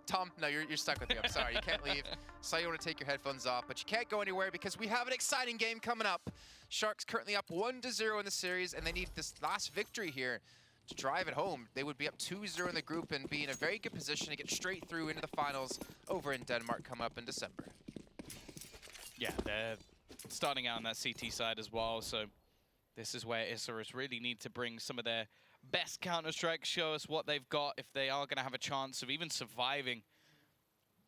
Tom, no, you're stuck with me. I'm sorry, you can't leave. Saw you want to take your headphones off, but you can't go anywhere because we have an exciting game coming up. Sharks currently up 1-0 in the series, and they need this last victory here to drive it home. They would be up 2-0 in the group and be in a very good position to get straight through into the finals over in Denmark coming up in December. Yeah, they're starting out on that CT side as well, so this is where Isurus really need to bring some of their best Counter-Strike, show us what they've got if they are going to have a chance of even surviving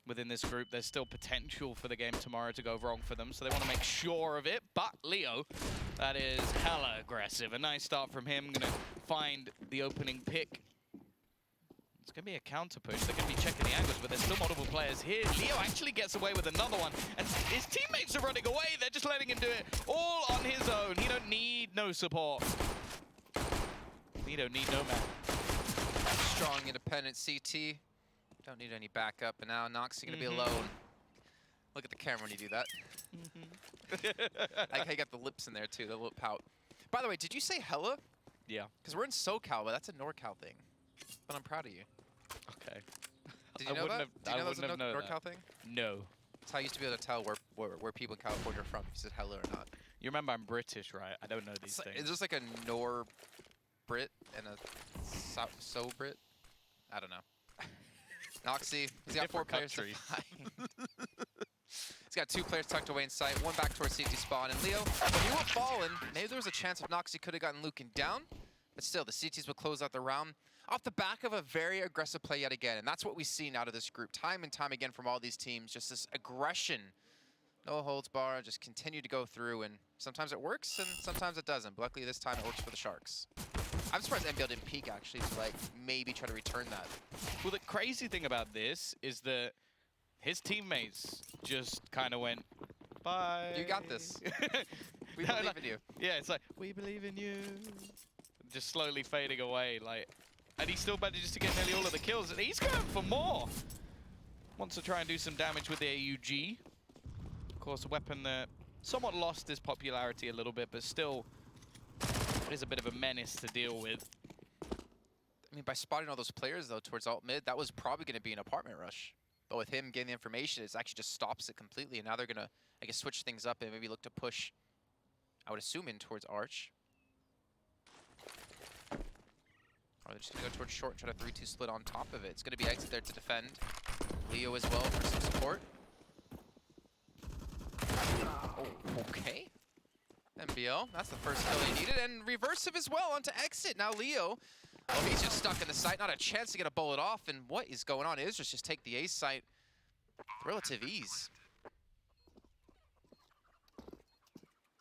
within this group. There's still potential for the game tomorrow to go wrong for them, so they want to make sure of it. But Leo, that is hella aggressive. A nice start from him. Going to find the opening pick. It's going to be a counter push. They're going to be checking the angles, but there's still multiple players here. Leo actually gets away with another one, and his teammates are running away. They're just letting him do it all on his own. He don't need no support. He don't need no man. Strong, independent CT. Don't need any backup, and now Noxy going to be alone. Look at the camera when you do that. I like how you got the lips in there, too, the lip pout. By the way, did you say hella? Yeah. Because we're in SoCal, but that's a NorCal thing. But I'm proud of you. Okay. Did you know that? Did you know that was a NorCal thing? No. That's how I used to be able to tell where people in California are from, if you said hella or not. You remember I'm British, right? I don't know these things. Is this like a Nor-Brit and a So-Brit? I don't know. Noxy, he's got 4 players to find. He's got 2 players tucked away in sight, 1 back towards CT spawn. And Leo, when he went fallen, maybe there was a chance if Noxy could have gotten Lucan down. But still, the CTs will close out the round off the back of a very aggressive play yet again. And that's what we've seen out of this group time and time again from all these teams. Just this aggression. No holds bar, just continue to go through. And sometimes it works and sometimes it doesn't. But luckily this time it works for the Sharks. I'm surprised NBL didn't peek, actually, to like maybe try to return that. Well, the crazy thing about this is that his teammates just kind of went, bye. You got this. We believe in you. Yeah, it's like, we believe in you. Just slowly fading away, like, and he still manages to get nearly all of the kills, and he's going for more. Wants to try and do some damage with the AUG. Of course, a weapon that somewhat lost his popularity a little bit, but still is a bit of a menace to deal with. I mean, by spotting all those players, though, towards alt-mid, that was probably going to be an apartment rush. But with him getting the information, it actually just stops it completely, and now they're going to, I guess, switch things up and maybe look to push, I would assume, in towards Arch. Or they're just going to go towards short and try to 3-2 split on top of it. It's going to be exit there to defend. Leo as well for some support. Oh, okay. NBL, that's the first kill they needed. And reversive as well onto exit. Now Leo, oh, he's just stuck in the site. Not a chance to get a bullet off. And what is going on? Isurus just take the ace site with relative ease.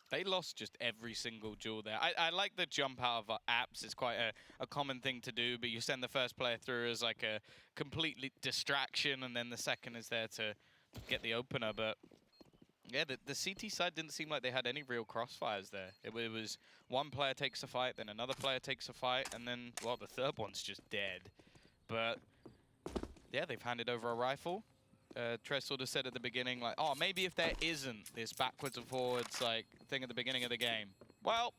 They lost just every single duel there. I like the jump out of apps. It's quite a common thing to do, but you send the first player through as like a complete distraction, and then the second is there to get the opener. But yeah, the CT side didn't seem like they had any real crossfires there. It was one player takes a fight, then another player takes a fight, and then, well, the third one's just dead. But yeah, they've handed over a rifle. Tres sort of said at the beginning, like, oh, maybe if there isn't this backwards and forwards like thing at the beginning of the game. Well,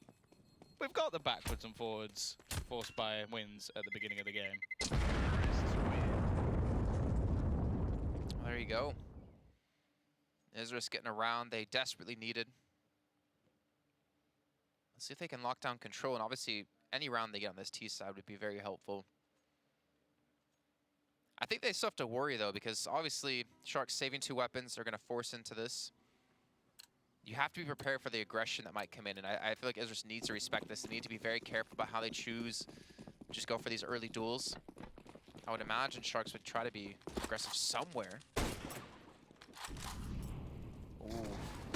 we've got the backwards and forwards forced by wins at the beginning of the game. Well, there you go. Isurus getting a round they desperately needed. Let's see if they can lock down control, and obviously any round they get on this T side would be very helpful. I think they still have to worry, though, because obviously Sharks saving 2 weapons, they're going to force into this. You have to be prepared for the aggression that might come in, and I feel like Isurus needs to respect this. They need to be very careful about how they choose just go for these early duels. I would imagine Sharks would try to be aggressive somewhere. Ooh.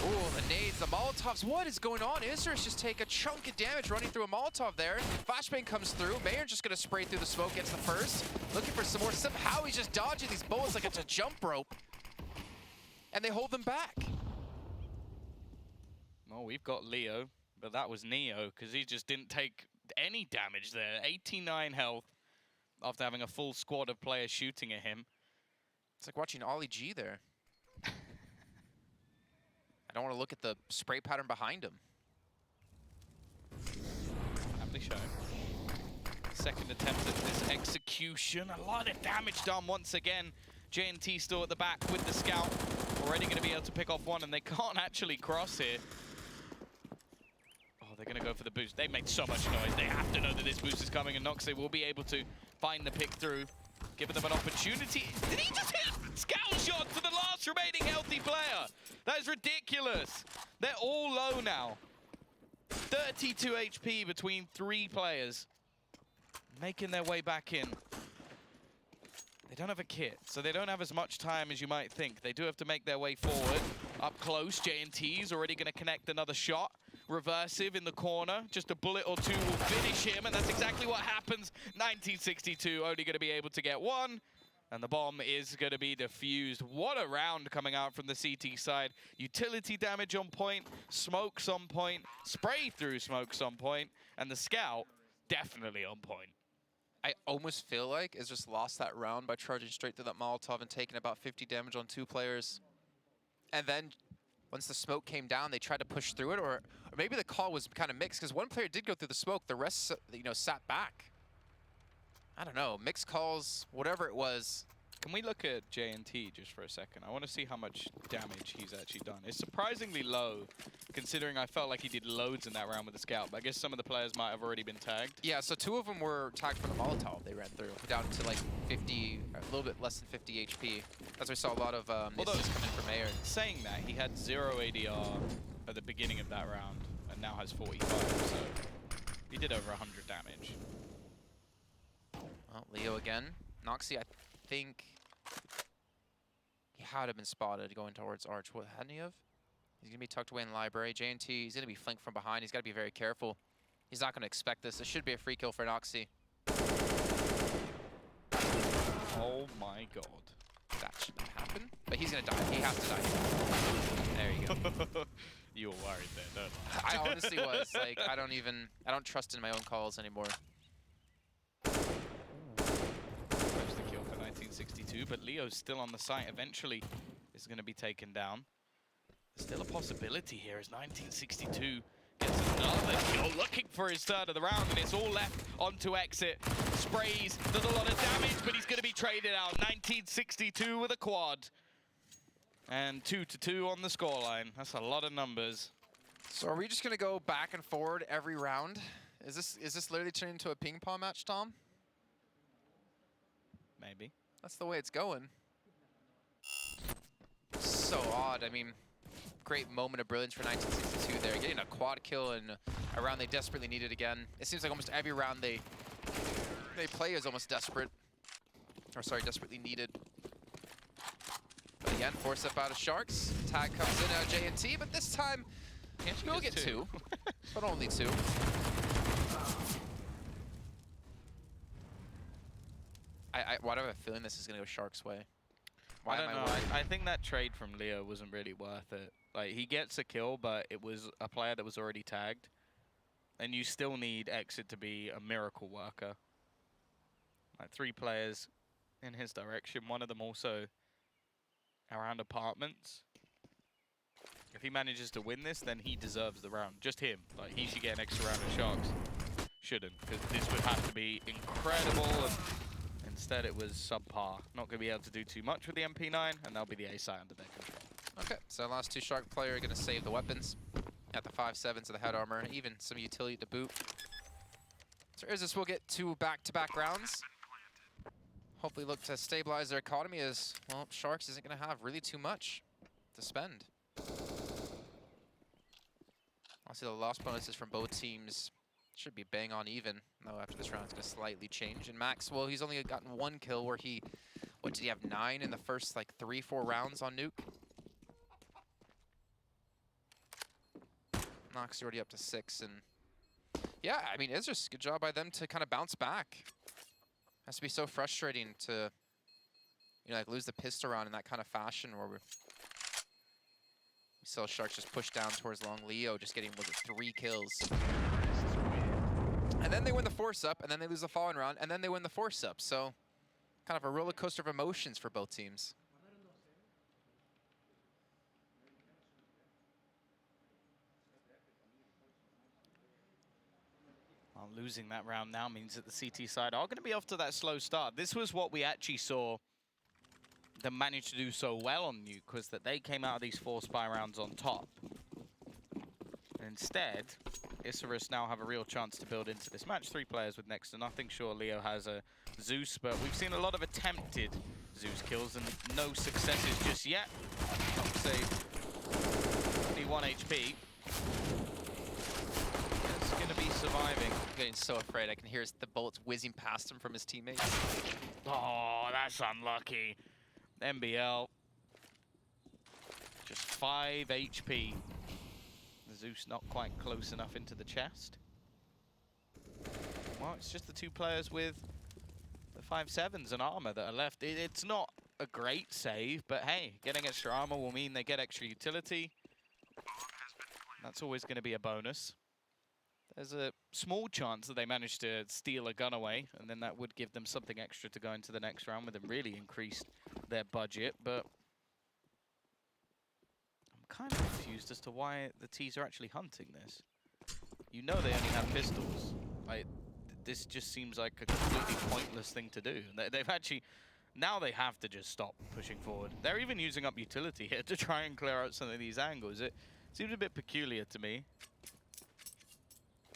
Ooh, the nades, the Molotovs. What is going on? Isurus just take a chunk of damage running through a Molotov there. Flashbang comes through. Mayer just going to spray through the smoke, gets the first. Looking for some more. Somehow he's just dodging these bullets like it's a jump rope. And they hold them back. Well, we've got Leo, but that was Neo, because he just didn't take any damage there. 89 health after having a full squad of players shooting at him. It's like watching Ollie G there. I don't want to look at the spray pattern behind him. Aptly shown. Second attempt at this execution. A lot of damage done once again. J&T still at the back with the scout. Already going to be able to pick off one, and they can't actually cross here. Oh, they're going to go for the boost. They make so much noise. They have to know that this boost is coming, and Noxe will be able to find the pick through, giving them an opportunity. Did he just hit a scout shot to the last remaining healthy player? That is ridiculous. They're all low now. 32 HP between 3 players. Making their way back in. They don't have a kit, so they don't have as much time as you might think. They do have to make their way forward. Up close, J&T's already going to connect another shot. Reversive in the corner. Just a bullet or two will finish him, and that's exactly what happens. 1962 only going to be able to get one, and the bomb is going to be defused. What a round coming out from the CT side. Utility damage on point, smokes on point, spray through smokes on point, and the scout definitely on point. I almost feel like it's just lost that round by charging straight through that Molotov and taking about 50 damage on 2 players. And then once the smoke came down, they tried to push through it, or maybe the call was kind of mixed, because one player did go through the smoke, the rest, sat back. I don't know, mixed calls, whatever it was. Can we look at J&T just for a second? I want to see how much damage he's actually done. It's surprisingly low, considering I felt like he did loads in that round with the scout, but I guess some of the players might have already been tagged. Yeah, so 2 of them were tagged from the Molotov they ran through, down to like 50, a little bit less than 50 HP. That's why we saw a lot of misses coming from Air. Saying that, he had 0 ADR at the beginning of that round, and now has 45, so he did over 100 damage. Well, Leo again. Noxe, I think he had been spotted going towards Arch. What, hadn't he have? He's going to be tucked away in the library. J&T, he's going to be flanked from behind. He's got to be very careful. He's not going to expect this. This should be a free kill for Noxe. Oh my god. That should not happen. But he's going to die. He has to die. There you go. You were worried there, don't I honestly was. Like, I don't trust in my own calls anymore. There's the kill for 1962, but Leo's still on the site. Eventually is going to be taken down. There's still a possibility here as 1962 gets another kill, looking for his third of the round, and it's all left onto exit. Sprays, does a lot of damage, but he's going to be traded out. 1962 with a quad. And 2-2 on the scoreline. That's a lot of numbers. So are we just going to go back and forward every round? Is this literally turning into a ping pong match, Tom? Maybe. That's the way it's going. So odd. I mean, great moment of brilliance for 1962 there. Getting a quad kill in a round they desperately needed again. It seems like almost every round they play is almost desperate. Or sorry, desperately needed. But again, force up out of Sharks. Tag comes in out of J&T, but this time we'll get 2. But only 2. Why do I have a feeling this is going to go Sharks' way? Why am I worried? I think that trade from Leo wasn't really worth it. Like, he gets a kill, but it was a player that was already tagged. And you still need Exit to be a miracle worker. Like, 3 players in his direction, one of them also around apartments. If he manages to win this, then he deserves the round. Just him. Like, he should get an extra round of Sharks. Shouldn't, because this would have to be incredible. And instead, it was subpar. Not going to be able to do too much with the MP9, and that'll be the A site under their control. Okay, so last 2 Shark player are going to save the weapons. At the 5.7s of the head armor, even some utility to boot. So Isurus will get 2 back-to-back rounds. Hopefully look to stabilize their economy as, well, Sharks isn't going to have really too much to spend. Obviously, the loss bonuses from both teams should be bang on even. Though after this round, it's going to slightly change. And Max, well, he's only gotten 1 kill where he, what, did he have 9 in the first, like, 3-4 rounds on Nuke? Nox already up to 6. And yeah, I mean, Isurus, good job by them to kind of bounce back. Has to be so frustrating to, like lose the pistol round in that kind of fashion where we saw Sharks just push down towards long. Leo just getting, was it 3 kills? And then they win the force up, and then they lose the following round, and then they win the force up. So kind of a roller coaster of emotions for both teams. Well, losing that round now means that the CT side are going to be off to that slow start. This was what we actually saw them managed to do so well on Nuke was that they came out of these 4 spy rounds on top. Instead, Isurus now have a real chance to build into this match. 3 players with next to nothing. Sure, Leo has a Zeus, but we've seen a lot of attempted Zeus kills and no successes just yet. Not to say, only 1 HP. It's going to be surviving. I'm getting so afraid. I can hear the bullets whizzing past him from his teammates. Oh, that's unlucky. MBL. Just 5 HP. Zeus not quite close enough into the chest. Well, it's just the 2 players with the 5.7s and armor that are left. It's not a great save, but hey, getting extra armor will mean they get extra utility. That's always going to be a bonus. There's a small chance that they manage to steal a gun away, and then that would give them something extra to go into the next round with them really increased their budget, but kind of confused as to why the T's are actually hunting this. You know they only have pistols. Like, this just seems like a completely pointless thing to do. They've actually... Now they have to just stop pushing forward. They're even using up utility here to try and clear out some of these angles. It seems a bit peculiar to me.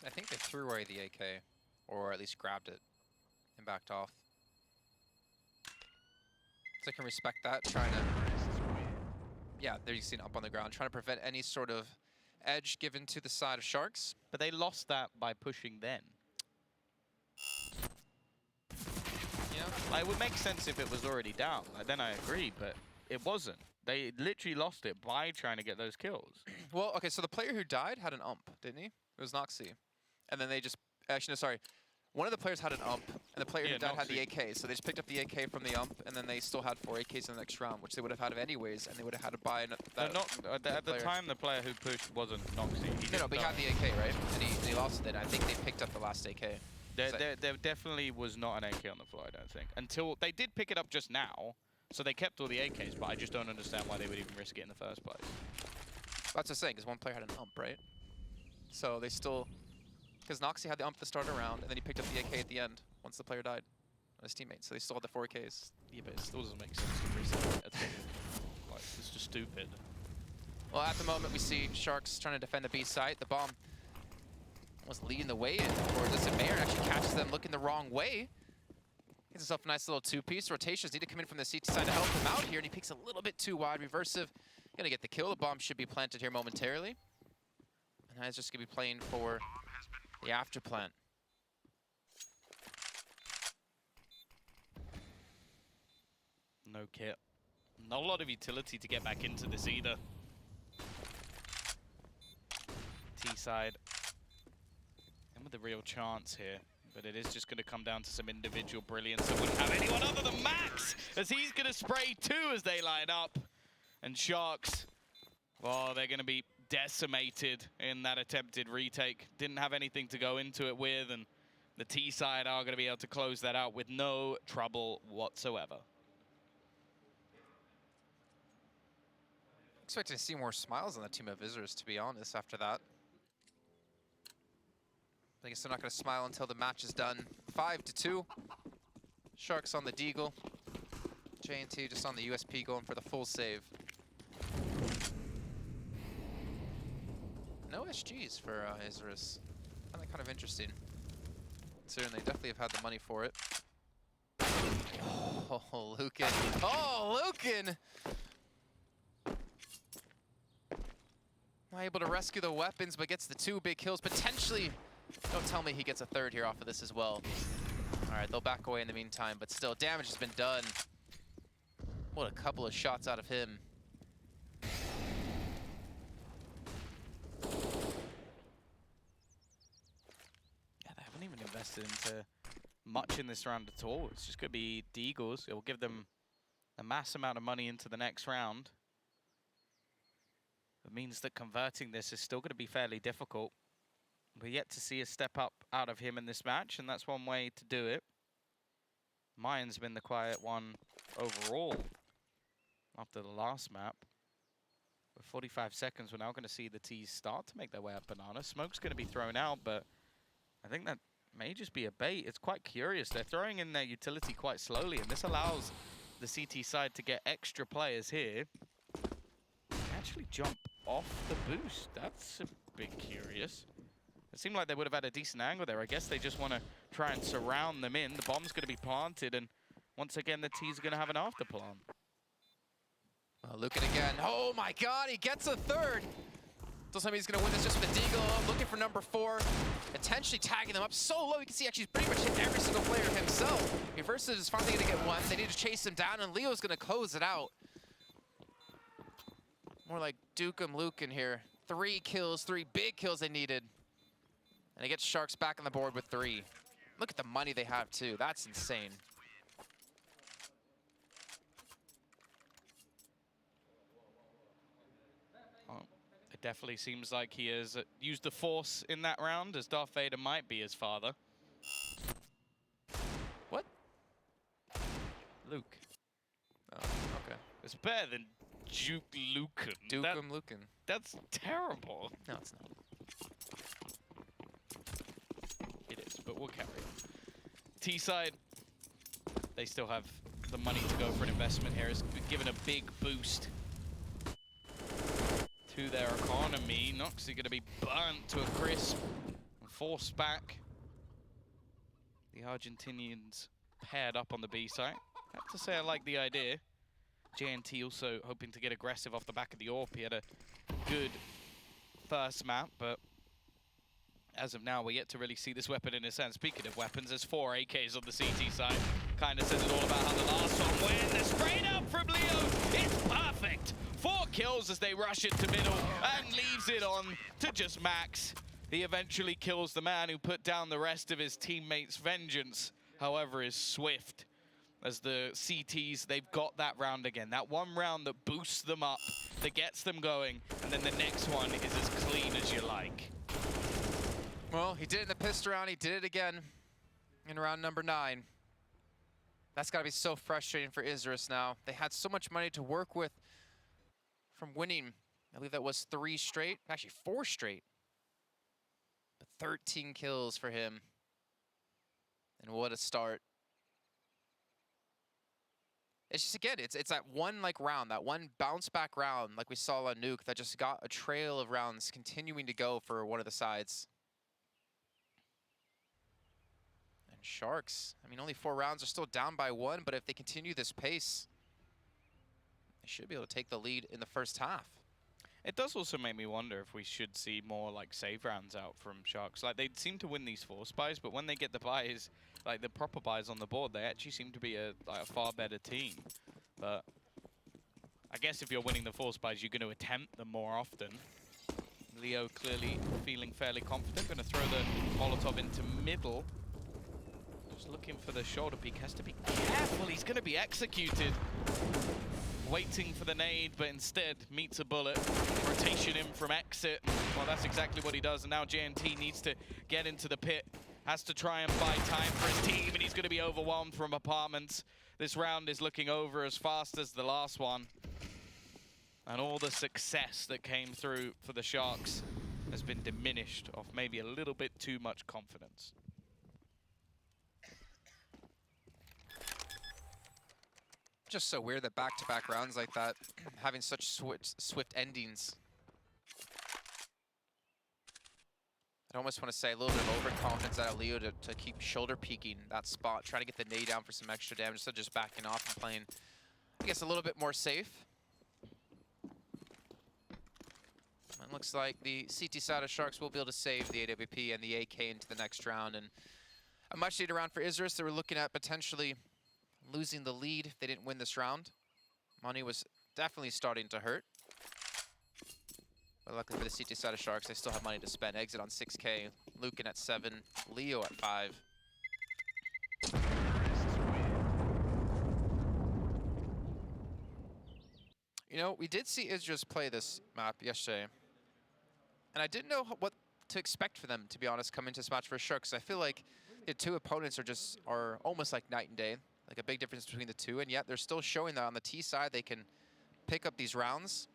I think they threw away the AK, or at least grabbed it and backed off. So I can respect that, trying to... Yeah, there you see it up on the ground, trying to prevent any sort of edge given to the side of Sharks. But they lost that by pushing then. Yeah. It would make sense if it was already down. Then I agree, but it wasn't. They literally lost it by trying to get those kills. Well, okay, so the player who died had an ump, didn't he? It was Noxy. And then they just... Actually, no, sorry. One of the players had an ump, and the player who died had the AK. So they just picked up the AK from the ump, and then they still had 4 AKs in the next round, which they would have had anyways, and they would have had to buy that. At the time, the player who pushed wasn't Noxy. No, but he had the AK, right? And he lost it. I think they picked up the last AK. There definitely was not an AK on the floor, I don't think. Until they did pick it up just now, so they kept all the AKs, but I just don't understand why they would even risk it in the first place. That's what I'm saying, because one player had an ump, right? So they still... Because Noxy had the ump to start a round, and then he picked up the AK at the end, once the player died on his teammate. So they still had the 4 AKs. Yeah, but it still doesn't make sense to reset it at all. Like, it's just stupid. Well, at the moment, we see Sharks trying to defend the B site. The bomb was leading the way in towards us, and Mayer actually catches them looking the wrong way. Gets himself a nice little 2-piece. Rotations need to come in from the CT side to help him out here, and he peeks a little bit too wide. Reversive, gonna get the kill. The bomb should be planted here momentarily. And he's just gonna be playing for the after plant. No kit. Not a lot of utility to get back into this either. T-side. And with a real chance here. But it is just going to come down to some individual brilliance that wouldn't have anyone other than Max, as he's going to spray 2 as they line up. And Sharks, well, they're going to be decimated in that attempted retake. Didn't have anything to go into it with, and the T side are going to be able to close that out with no trouble whatsoever. Expecting to see more smiles on the team of Isurus, to be honest, after that. I guess they're not going to smile until the match is done. 5-2. Sharks on the Deagle. J&T just on the USP going for the full save. No SGs for Isurus. Kind of interesting. Considering they definitely have had the money for it. Oh, Lucan. Oh, Lucan! Not able to rescue the weapons, but gets the 2 big kills. Potentially, don't tell me he gets a 3rd here off of this as well. All right, they'll back away in the meantime, but still, damage has been done. What a couple of shots out of him. Even invested into much in this round at all. It's just going to be Deagles. It will give them a mass amount of money into the next round. It means that converting this is still going to be fairly difficult. We're yet to see a step up out of him in this match, and that's one way to do it. Mayan's been the quiet one overall after the last map. With 45 seconds, we're now going to see the T's start to make their way up Banana. Smoke's going to be thrown out, but I think that may just be a bait. It's quite curious. They're throwing in their utility quite slowly, and this allows the CT side to get extra players here. They actually jump off the boost. That's a bit curious. It seemed like they would have had a decent angle there. I guess they just want to try and surround them in. The bomb's going to be planted, and once again, the T's are going to have an afterplant. Lucan again. Oh my god, he gets a third. Doesn't mean he's going to win this just with the Deagle. Looking for number 4. Intentionally tagging them up so low. You can see actually he's pretty much hit every single player himself. Versus is finally going to get one. They need to chase him down, and Leo's going to close it out. More like Dukem Lucan here. 3 kills, 3 big kills they needed. And he gets Sharks back on the board with 3. Look at the money they have, too. That's insane. It definitely seems like he has used the Force in that round, as Darth Vader might be his father. What? Luke. Oh, okay. It's better than Duke Lucan. Dukem Lucan. That's terrible. No, it's not. It is, but we'll carry it. T-side, they still have the money to go for an investment here. It's given a big boost to their economy. Noxie going to be burnt to a crisp and forced back. The Argentinians paired up on the B side. I have to say I like the idea. JNT also hoping to get aggressive off the back of the AWP. He had a good first map, but as of now, we're yet to really see this weapon in his hand. Speaking of weapons, there's 4 AKs on the CT side. Kind of says it all about how the last one went. The straight up from Leo, it's perfect. 4 kills as they rush it to middle and leaves it on to just Max. He eventually kills the man who put down the rest of his teammates' vengeance, however, is swift. As the CTs, they've got that round again. That one round that boosts them up, that gets them going, and then the next one is as clean as you like. Well, he did it in the pistol round. He did it again in round number 9. That's got to be so frustrating for Isurus now. They had so much money to work with from winning. I believe that was 3 straight, actually 4 straight. But 13 kills for him. And what a start. It's just, again, it's that one round, that one bounce back round like we saw on Nuke that just got a trail of rounds continuing to go for one of the sides. And Sharks, I mean, only 4 rounds, are still down by 1, but if they continue this pace, they should be able to take the lead in the first half. It does also make me wonder if we should see more like save rounds out from Sharks. Like, they seem to win these force buys, but when they get the buys, like the proper buys on the board, they actually seem to be a far better team. But I guess if you're winning the force buys, you're going to attempt them more often. Leo clearly feeling fairly confident. Going to throw the Molotov into middle. Just looking for the shoulder peek. Has to be careful. He's going to be executed. Waiting for the nade, but instead meets a bullet. Rotation him from exit. Well, that's exactly what he does. And now JNT needs to get into the pit. Has to try and buy time for his team, and he's going to be overwhelmed from apartments. This round is looking over as fast as the last one. And all the success that came through for the Sharks has been diminished off maybe a little bit too much confidence. Just so weird that back-to-back rounds like that, having such swift endings. I almost want to say a little bit of overconfidence out of Leo to keep shoulder peeking that spot, trying to get the nade down for some extra damage instead of just backing off and playing, I guess, a little bit more safe. It looks like the CT side of Sharks will be able to save the AWP and the AK into the next round. And a much needed round for Isurus. They were looking at potentially losing the lead if they didn't win this round. Money was definitely starting to hurt. But luckily for the CT side of Sharks, they still have money to spend. Exit on 6K, Lucan at 7, Leo at 5. You know, we did see Isurus play this map yesterday. And I didn't know what to expect for them, to be honest, coming into this match for sure. Because I feel like the 2 opponents are almost like night and day. Like a big difference between the 2. And yet they're still showing that on the T side, they can pick up these rounds.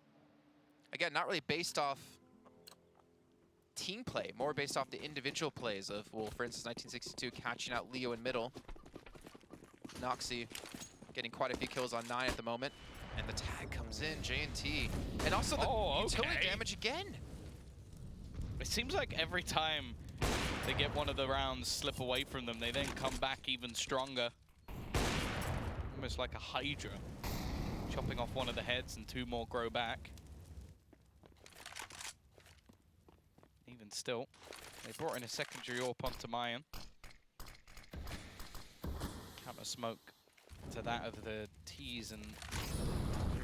Again, not really based off team play, more based off the individual plays of, well, for instance, 1962 catching out Leo in middle. Noxie getting quite a few kills on 9 at the moment. And the tag comes in, J&T. And also the utility damage again. It seems like every time they get one of the rounds slip away from them, they then come back even stronger. Almost like a Hydra. Chopping off one of the heads and 2 more grow back. Even still, they brought in a secondary AWP onto Mayan. Counter smoke to that of the T's and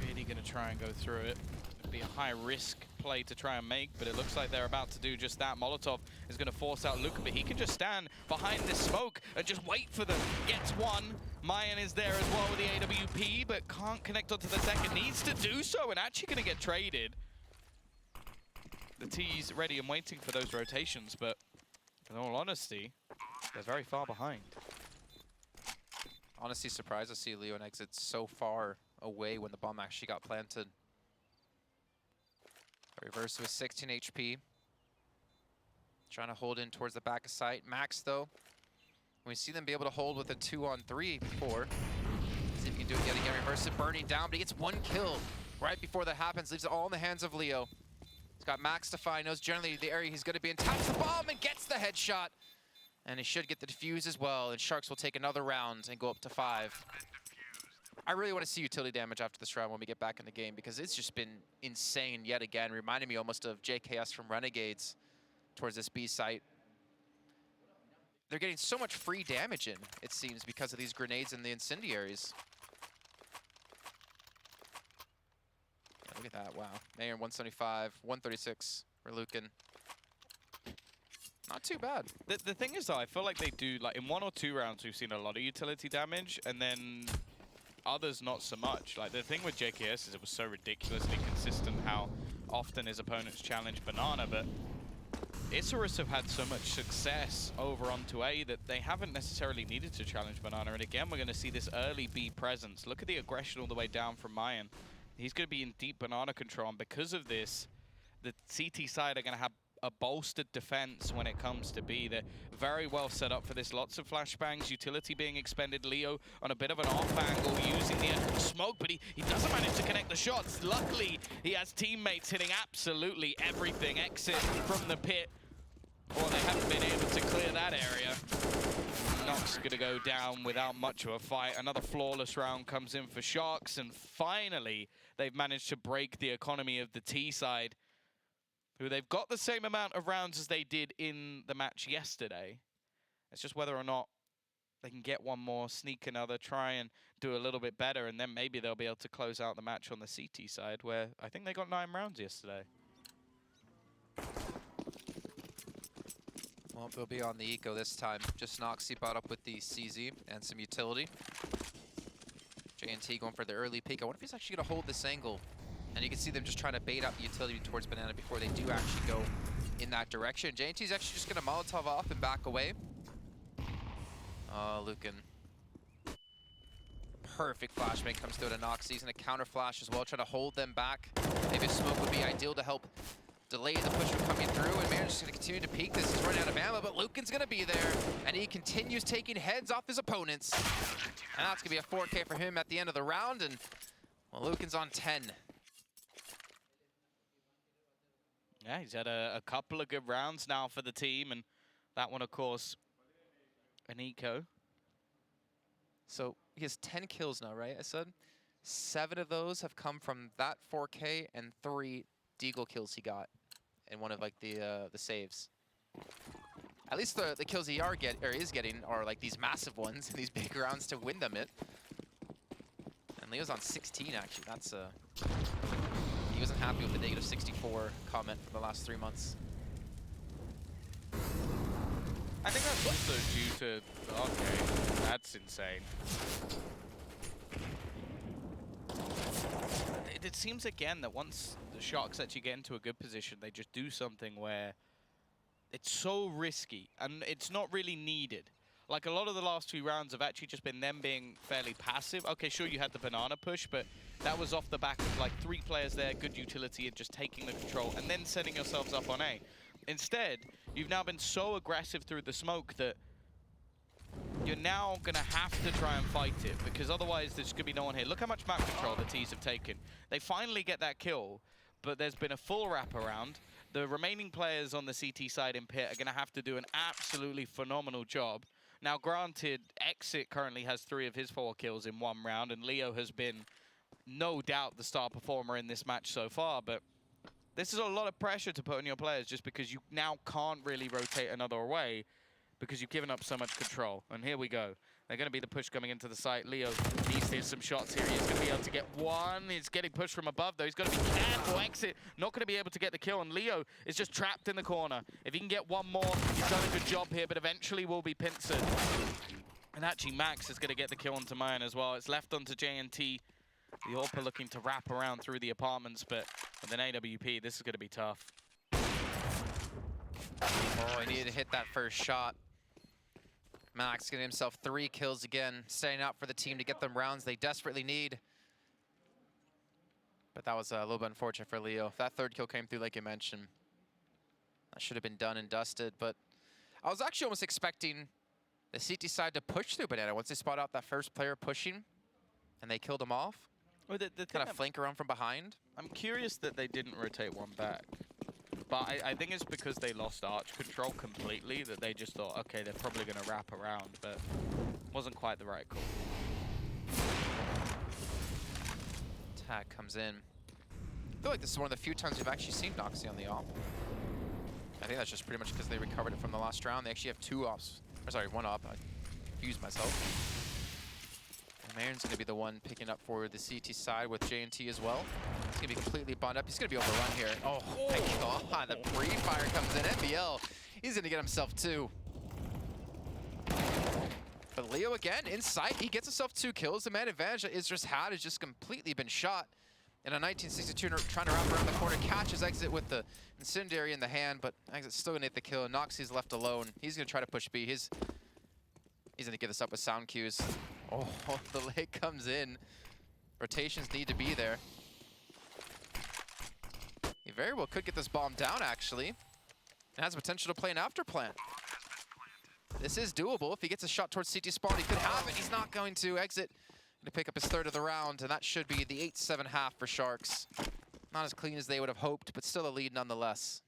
really going to try and go through it. It'd be a high risk play to try and make, but it looks like they're about to do just that. Molotov is going to force out Luka, but he can just stand behind this smoke and just wait for them. Gets one. Mayan is there as well with the AWP, but can't connect onto the second. Needs to do so and actually going to get traded. The T's ready and waiting for those rotations, but in all honesty, they're very far behind. Honestly surprised to see Leon exit so far away when the bomb actually got planted. Reverse with 16 HP. Trying to hold in towards the back of sight. Max, though, we see them be able to hold with a 2-on-3 before. See if he can do it yet again. Reverse it, burning down, but he gets 1 kill right before that happens. Leaves it all in the hands of Leo. He's got Max to find, knows generally the area he's going to be in. Taps the bomb and gets the headshot. And he should get the defuse as well. And Sharks will take another round and go up to 5. I really want to see utility damage after this round when we get back in the game, because it's just been insane yet again. Reminding me almost of JKS from Renegades towards this B site. They're getting so much free damage in, it seems, because of these grenades and the incendiaries. Yeah, look at that, wow. Mayer 175, 136 for Lucan. Not too bad. The thing is, though, I feel like they do, like, in 1 or 2 rounds, we've seen a lot of utility damage, and then others not so much. Like, the thing with JKS is it was so ridiculously consistent how often his opponents challenge Banana, but Isurus have had so much success over onto A that they haven't necessarily needed to challenge Banana. And again, we're going to see this early B presence. Look at the aggression all the way down from Mayan. He's going to be in deep Banana control, and because of this, the CT side are going to have a bolstered defense when it comes to B. They're very well set up for this. Lots of flashbangs, utility being expended. Leo on a bit of an off angle using the smoke, but he doesn't manage to connect the shots. Luckily, he has teammates hitting absolutely everything. Exit from the pit. Well, they haven't been able to clear that area. Nox going to go down without much of a fight. Another flawless round comes in for Sharks, and finally, they've managed to break the economy of the T side, who they've got the same amount of rounds as they did in the match yesterday. It's just whether or not they can get one more, sneak another, try and do a little bit better, and then maybe they'll be able to close out the match on the CT side, where I think they got 9 rounds yesterday. Well, they'll be on the eco this time. Just Noxy bought up with the CZ and some utility. J&T going for the early peek. I wonder if he's actually going to hold this angle. And you can see them just trying to bait out the utility towards Banana before they do actually go in that direction. J&T's actually just going to Molotov off and back away. Oh, Lucan. Perfect flashbang comes through to Nox. He's going to counter flash as well, trying to hold them back. Maybe a smoke would be ideal to help delay the push from coming through, and Marin's just going to continue to peek this. He's running out of ammo, but Lucan's going to be there, and he continues taking heads off his opponents. And that's going to be a 4K for him at the end of the round, and well, Lucan's on 10. Yeah, he's had a couple of good rounds now for the team, and that one, of course, an eco. So he has 10 kills now, right? I said 7 of those have come from that 4K, and 3 Deagle kills he got in one of like the saves. At least the kills he is getting are like these massive ones, these big rounds to win them it. And Leo's on 16 actually. That's he wasn't happy with the negative 64 comment for the last 3 months. I think that's also due to, okay, that's insane. It seems again that once the Sharks actually get into a good position, they just do something where it's so risky and it's not really needed. Like a lot of the last 2 rounds have actually just been them being fairly passive. Okay, sure, you had the Banana push, but that was off the back of like 3 players there, good utility, and just taking the control and then setting yourselves up on A. Instead, you've now been so aggressive through the smoke that you're now going to have to try and fight it, because otherwise there's going to be no one here. Look how much map control the T's have taken. They finally get that kill, but there's been a full wraparound. The remaining players on the CT side in pit are going to have to do an absolutely phenomenal job. Now, granted, Exit currently has 3 of his 4 kills in 1 round, and Leo has been no doubt the star performer in this match so far, but this is a lot of pressure to put on your players just because you now can't really rotate another away because you've given up so much control. And here we go. They're going to be the push coming into the site. Leo needs to hit some shots here. He's going to be able to get one. He's getting pushed from above, though. He's got to be careful. Exit not going to be able to get the kill, and Leo is just trapped in the corner. If he can get one more, he's done a good job here, but eventually will be pincered. And actually, Max is going to get the kill onto Mayan as well. It's left onto JNT. The AWP looking to wrap around through the apartments, but with an AWP, this is going to be tough. Oh, he needed to hit that first shot. Max getting himself 3 kills again, staying out for the team to get them rounds they desperately need. But that was a little bit unfortunate for Leo. If that 3rd kill came through, like you mentioned, that should have been done and dusted. But I was actually almost expecting the CT side to push through Banana once they spot out that first player pushing and they killed him off. Well, the kind of flank around from behind. I'm curious that they didn't rotate one back. But I think it's because they lost arch control completely that they just thought, okay, they're probably going to wrap around, but wasn't quite the right call. Tag comes in. I feel like this is one of the few times we've actually seen Noxy on the op. I think that's just pretty much because they recovered it from the last round. They actually have 2 ops. Or sorry, 1 op. I confused myself. Marin's going to be the one picking up for the CT side with JNT as well. He's going to be completely bound up. He's going to be overrun here. Oh my god, the pre-fire comes in. NBL, he's going to get himself 2. But Leo again, in sight, he gets himself 2 kills. The man advantage that Isurus had has just completely been shot. And a 1962 trying to wrap around the corner, catches Exit with the Incendiary in the hand, but Exit's still going to get the kill. Noxy's left alone. He's going to try to push B. He's going to give this up with sound cues. Oh, the leg comes in. Rotations need to be there. He very well could get this bomb down, actually. And has potential to play an after plant. This is doable. If he gets a shot towards CT spawn, he could have it. He's not going to. Exit to pick up his 3rd of the round, and that should be the 8-7 half for Sharks. Not as clean as they would have hoped, but still a lead nonetheless.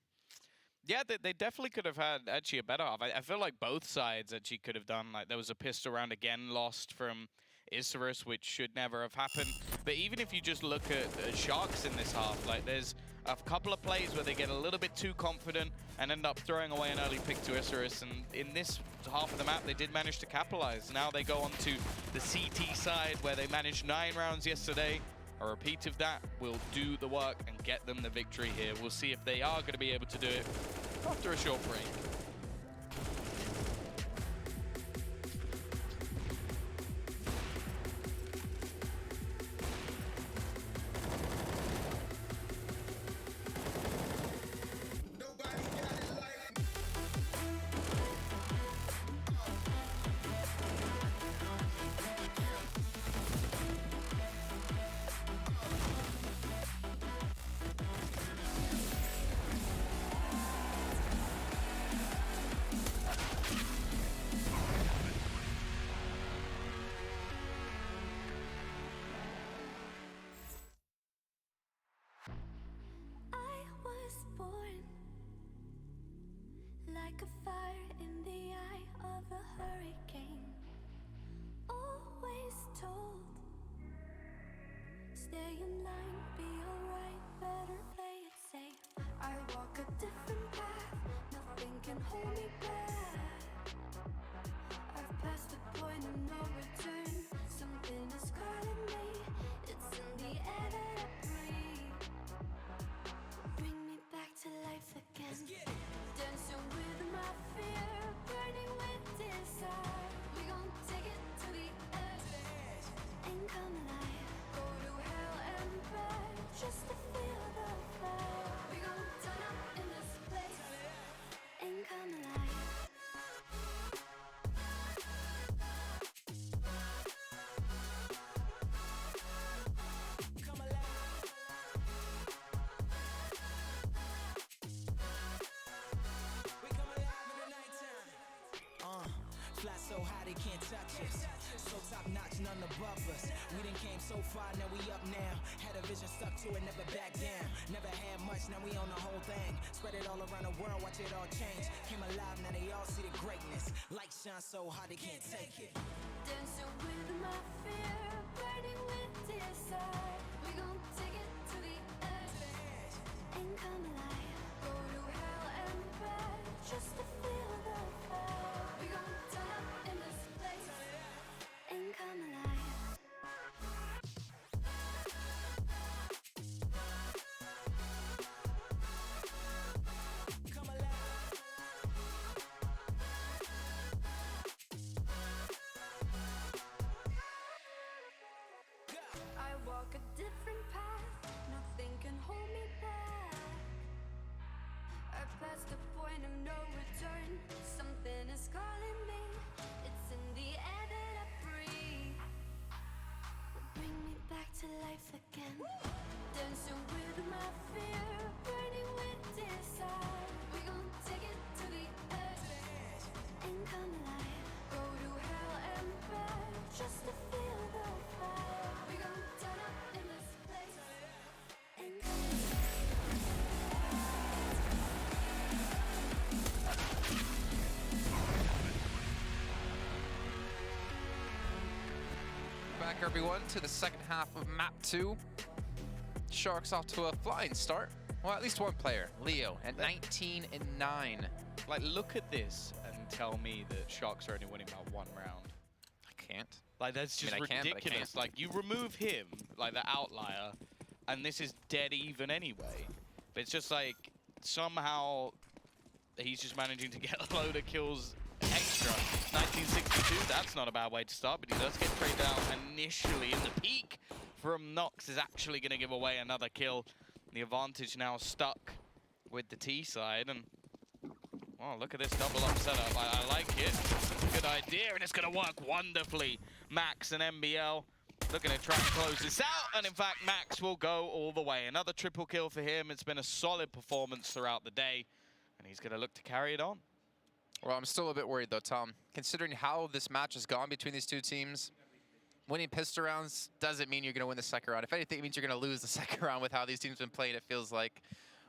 Yeah, they definitely could have had actually a better half. I feel like both sides actually could have done. Like, there was a pistol round again lost from Isurus, which should never have happened. But even if you just look at Sharks in this half, like, there's a couple of plays where they get a little bit too confident and end up throwing away an early pick to Isurus. And in this half of the map, they did manage to capitalize. Now they go on to the CT side, where they managed 9 rounds yesterday. A repeat of that will do the work and get them the victory here. We'll see if they are going to be able to do it after a short break. Like a fire in the eye of a hurricane. Always told, stay in line, be alright, better play it safe. I walk a different path, nothing can hold me back. I've passed the point of no return. Something is calling me, it's in the air that I breathe. Bring me back to life again. Dancing with my fear, burning with desire. We gon' take it to the edge and come alive. Go to hell and back just to feel the fire. We gon' turn up in this place and come alive. fly so high they can't touch us. So top notch, none above us. We done came so far, now we up now. Had a vision, stuck to it, never back down. Never had much, now we on the whole thing. Spread it all around the world, watch it all change. Came alive, now they all see the greatness. Light shine so hard they can't take it. Dancing with my fear, burning with desire. We gon' take it to the edge and come alive. Go to hell and back just to feel the fire. We gon' turn up in this place and come alive. Come alive. I walk a different path, nothing can hold me back. I passed the point of no return, something is calling me. It's in the air that I breathe. Bring me back to life again. Dancing with my fear, burning with desire. We gon' take it to the edge and come alive. Go to hell and back just to feel the fire. We gon' turn up in this place and come Back everyone to the second half of map 2. Sharks off to a flying start. Well, at least one player, Leo, at 19 and 9. Like, look at this and tell me that Sharks are only winning by 1 round. I can't. Like, that's just I can, but I ridiculous. can't. Like, you remove him, like the outlier, and this is dead even anyway. But it's just like, somehow, he's just managing to get a load of kills extra. 1962, that's not a bad way to start, but he does get traded out initially. And the peak from Nox is actually going to give away another kill. The advantage now stuck with the T side, and oh, look at this double up setup. I like it. Good idea, and it's going to work wonderfully. Max and MBL looking to try and close this out, and in fact, Max will go all the way. Another triple kill for him. It's been a solid performance throughout the day, and he's going to look to carry it on. Well, I'm still a bit worried though, Tom. Considering how this match has gone between these two teams, winning pistol rounds doesn't mean you're going to win the second round. If anything, it means you're going to lose the second round with how these teams have been playing, it feels like,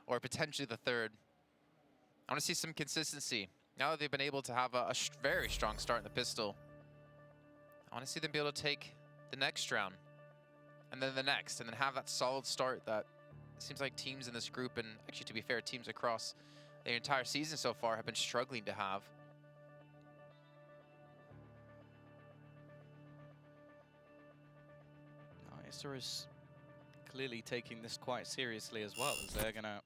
or potentially the third. I want to see some consistency. Now that they've been able to have a very strong start in the pistol, I want to see them be able to take the next round, and then the next, and then have that solid start that seems like teams in this group, and actually, to be fair, teams across the entire season so far have been struggling to have. Isurus clearly taking this quite seriously as well, as they're going to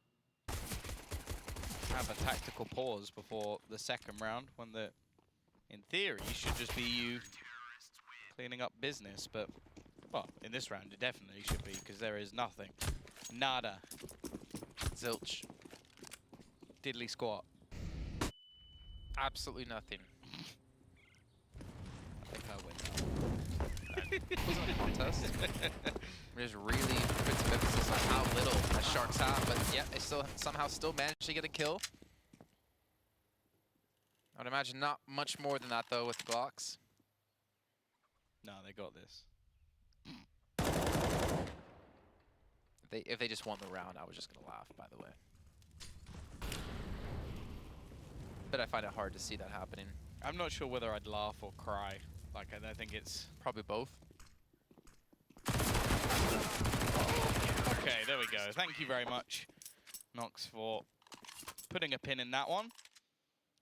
have a tactical pause before the second round, when the, in theory, should just be you cleaning up business. But, well, in this round, it definitely should be, because there is nothing. Nada. Zilch. Diddly squat. Absolutely nothing. I think I win now. It wasn't a contest. We just really put some emphasis on how little the Sharks have, but yeah, they somehow still managed to get a kill. I would imagine not much more than that though with the Glocks. No, they got this. If they just won the round, I was just gonna laugh, by the way. But I find it hard to see that happening. I'm not sure whether I'd laugh or cry. Like, I think it's... Probably both. Okay, there we go. Thank you very much, Nox, for putting a pin in that one,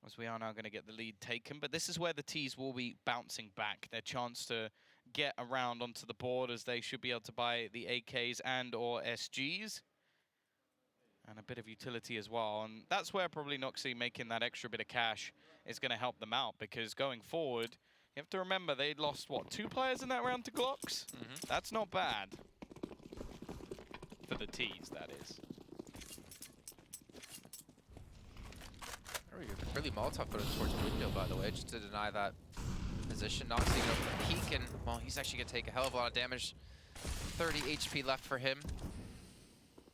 as we are now going to get the lead taken. But this is where the Ts will be bouncing back. Their chance to get around onto the board, as they should be able to buy the AKs and or SGs. And a bit of utility as well. And that's where probably Noxy making that extra bit of cash is going to help them out, because going forward, you have to remember they lost, what, 2 players in that round to Glocks? Mm-hmm. That's not bad. For the Ts, that is. Oh, you're really Molotov put it towards the window, by the way, just to deny that position. Noxy going to peek, and, well, he's actually going to take a hell of a lot of damage. 30 HP left for him.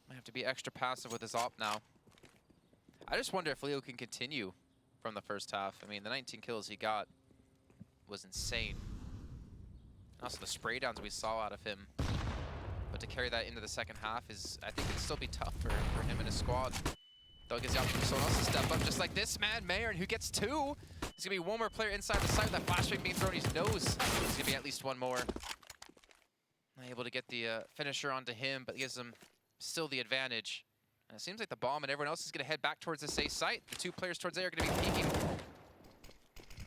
Might have to be extra passive with his op now. I just wonder if Leo can continue from the first half. I mean, the 19 kills he got was insane. And also the spray downs we saw out of him. But to carry that into the second half is, I think, it'd still be tough for him and his squad. Though it gives the option for someone else to step up, just like this man, Mayon, who gets 2. There's gonna be one more player inside the site with that flashbang being thrown. He knows there's gonna be at least one more. Not able to get the finisher onto him, but gives him still the advantage. And it seems like the bomb and everyone else is gonna head back towards the A site. The 2 players towards A are gonna be peeking.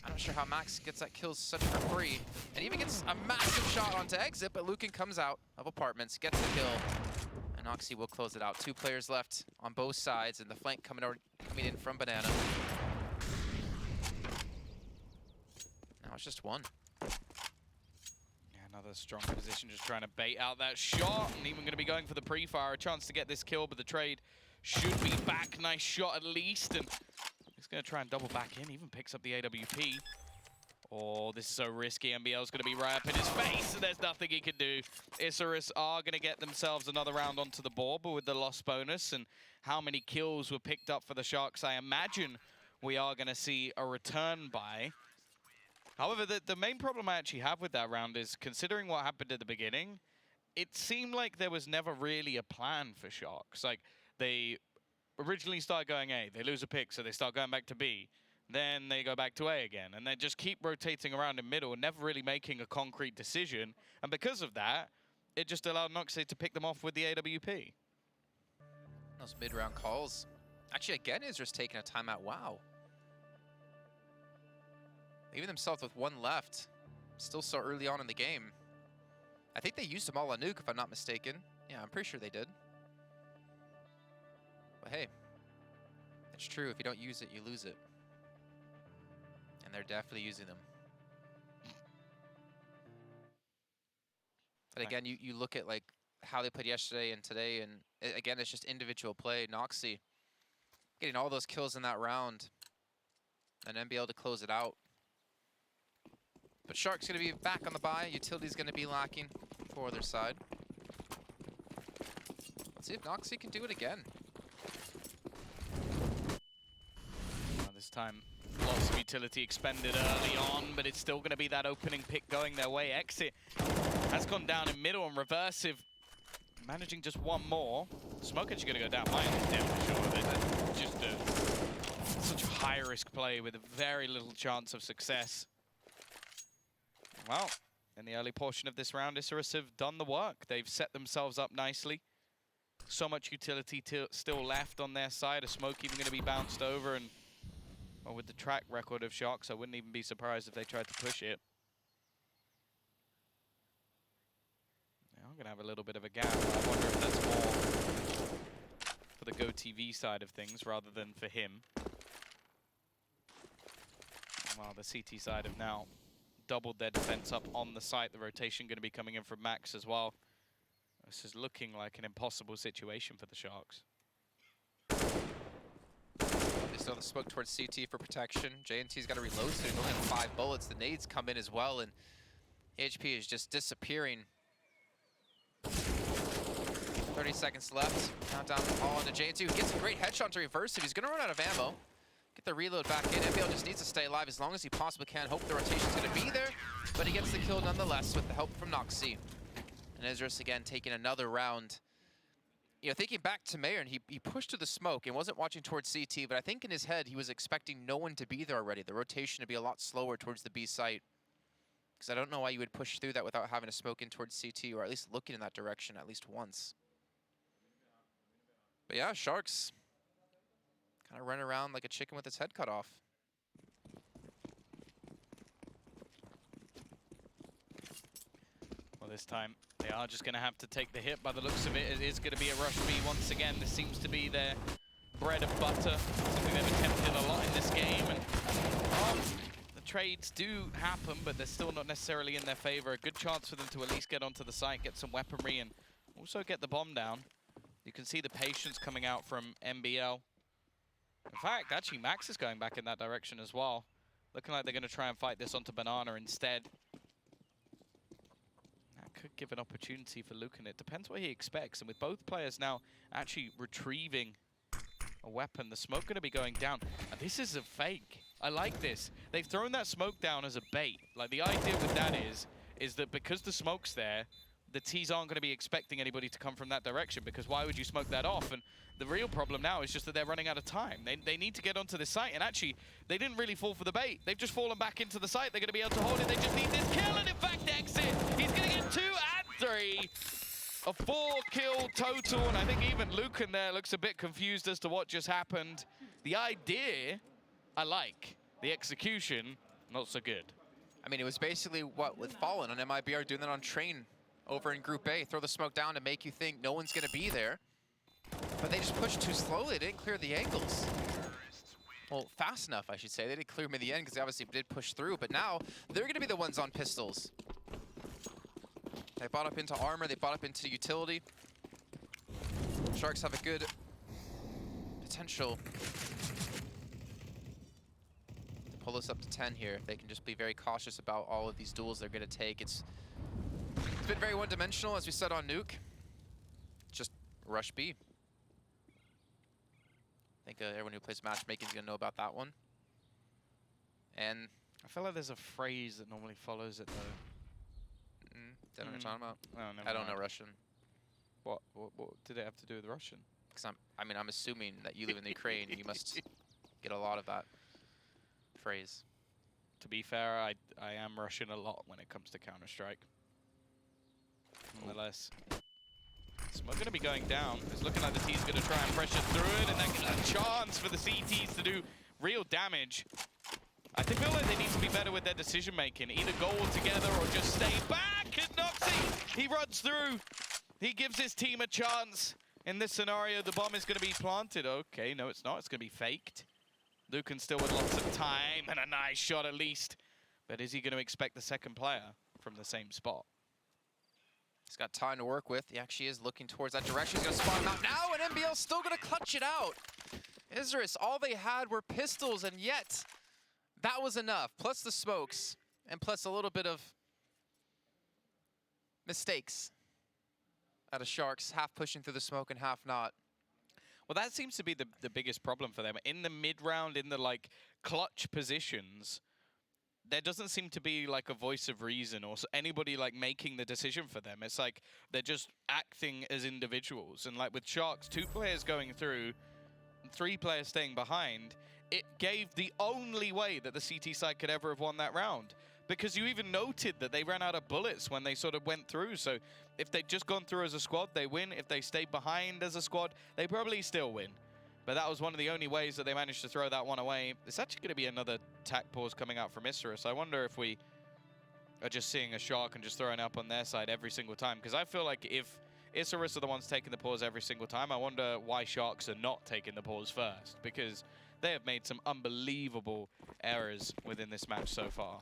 I'm not sure how Max gets that kill such for free. And even gets a massive shot onto exit, but Lucan comes out of apartments, gets the kill. And Oxy will close it out. 2 players left on both sides, and the flank coming in from Banana. Now it's just 1. Yeah, another strong position, just trying to bait out that shot, and even going to be going for the pre-fire. A chance to get this kill, but the trade should be back. Nice shot at least, and he's going to try and double back in. Even picks up the AWP. Oh, this is so risky. MBL's going to be right up in his face, and there's nothing he can do. Isurus are going to get themselves another round onto the board, but with the loss bonus and how many kills were picked up for the Sharks, I imagine we are going to see a return buy. However, the main problem I actually have with that round is, considering what happened at the beginning, it seemed like there was never really a plan for Sharks. Like, they originally started going A, they lose a pick, so they start going back to B. Then they go back to A again, and they just keep rotating around in middle, never really making a concrete decision. And because of that, it just allowed Noxie to pick them off with the AWP. Those mid-round calls. Actually, again, Isurus taking a timeout. Wow. Leaving themselves with 1 left. Still so early on in the game. I think they used them all on nuke, if I'm not mistaken. Yeah, I'm pretty sure they did. But hey, it's true. If you don't use it, you lose it. And they're definitely using them. But again, you look at like how they played yesterday and today, and again, it's just individual play. Noxie getting all those kills in that round, and NBL to close it out. But Shark's going to be back on the buy. Utility's going to be lacking for their side. Let's see if Noxie can do it again. This time, lots of utility expended early on, but it's still going to be that opening pick going their way. Exit has gone down in middle, and Reversive managing just 1 more. Smoke actually going to go down. Mine is dead for sure. It's just such a high-risk play with a very little chance of success. Well, in the early portion of this round, Isurus have done the work. They've set themselves up nicely. So much utility still left on their side. A smoke even going to be bounced over, and well, with the track record of Sharks, I wouldn't even be surprised if they tried to push it. Yeah, I'm going to have a little bit of a gap. I wonder if that's more for the GoTV side of things rather than for him. Well, the CT side have now doubled their defense up on the site. The rotation going to be coming in from Max as well. This is looking like an impossible situation for the Sharks. They still have the smoke towards CT for protection. JNT's got to reload soon. They only have 5 bullets. The nades come in as well, and HP is just disappearing. 30 seconds left. Countdown all into JNT, who gets a great headshot to reverse it. He's going to run out of ammo. Get the reload back in. NBL just needs to stay alive as long as he possibly can. Hope the rotation's going to be there, but he gets the kill nonetheless with the help from Noxie. And Isurus again taking another round. You know, thinking back to Mayon, he pushed to the smoke and wasn't watching towards CT, but I think in his head he was expecting no one to be there already. The rotation to be a lot slower towards the B site. Because I don't know why you would push through that without having a smoke in towards CT, or at least looking in that direction at least once. But yeah, Sharks kind of run around like a chicken with its head cut off. Well, this time they are just going to have to take the hit by the looks of it. It is going to be a rush B once again. This seems to be their bread and butter. Something they've attempted a lot in this game. And the trades do happen, but they're still not necessarily in their favor. A good chance for them to at least get onto the site, get some weaponry, and also get the bomb down. You can see the patience coming out from MBL. In fact, actually, Max is going back in that direction as well. Looking like they're going to try and fight this onto Banana instead. That could give an opportunity for Lucan. It depends what he expects. And with both players now actually retrieving a weapon, the smoke going to be going down. And this is a fake. I like this. They've thrown that smoke down as a bait. Like, the idea with that is that because the smoke's there, the T's aren't going to be expecting anybody to come from that direction, because why would you smoke that off? And the real problem now is just that they're running out of time. They need to get onto the site, and actually, they didn't really fall for the bait. They've just fallen back into the site. They're going to be able to hold it. They just need this kill, and in fact, exit. He's going to get 2 and 3. A 4-kill total, and I think even Lucan there looks a bit confused as to what just happened. The idea, I like. The execution, not so good. I mean, it was basically what with Fallen on MIBR doing that on Train over in Group A. Throw the smoke down to make you think no one's going to be there. But they just pushed too slowly. They didn't clear the angles. Well, fast enough, I should say. They didn't clear them in the end because they obviously did push through. But now, they're going to be the ones on pistols. They bought up into armor. They bought up into utility. Sharks have a good potential to pull this up to 10 here. They can just be very cautious about all of these duels they're going to take. It's been very one-dimensional, as we said on Nuke. Just rush B. I think everyone who plays matchmaking is going to know about that one. And I feel like there's a phrase that normally follows it, though. Don't know what you're talking about. Oh, never I don't mind. know Russian. What did it have to do with Russian? Because I'm assuming that you live in the Ukraine, you must get a lot of that phrase. To be fair, I am Russian a lot when it comes to Counter-Strike. Nonetheless, Smoke going to be going down. It's looking like the T's going to try and pressure through it, and then a chance for the CTs to do real damage. I feel like they need to be better with their decision-making. Either go all together or just stay back. And Noxy, he runs through. He gives his team a chance. In this scenario, the bomb is going to be planted. Okay, no, it's not. It's going to be faked. Lucan still with lots of time and a nice shot at least. But is he going to expect the second player from the same spot? He's got time to work with. He actually is looking towards that direction. He's going to spawn him out now, and NBL's still going to clutch it out. Isurus, all they had were pistols, and yet that was enough. Plus the smokes, and plus a little bit of mistakes out of Sharks, half pushing through the smoke and half not. Well, that seems to be the biggest problem for them. In the mid-round, in the, like, clutch positions, there doesn't seem to be, like, a voice of reason or anybody, like, making the decision for them. It's like they're just acting as individuals. And, like, with Sharks, 2 players going through, 3 players staying behind, it gave the only way that the CT side could ever have won that round. Because you even noted that they ran out of bullets when they sort of went through. So if they'd just gone through as a squad, they win. If they stayed behind as a squad, they probably still win. But that was one of the only ways that they managed to throw that one away. It's actually going to be another tac pause coming out from Isurus. I wonder if we are just seeing a Shark and just throwing up on their side every single time. Because I feel like if Isurus are the ones taking the pause every single time, I wonder why Sharks are not taking the pause first. Because they have made some unbelievable errors within this match so far.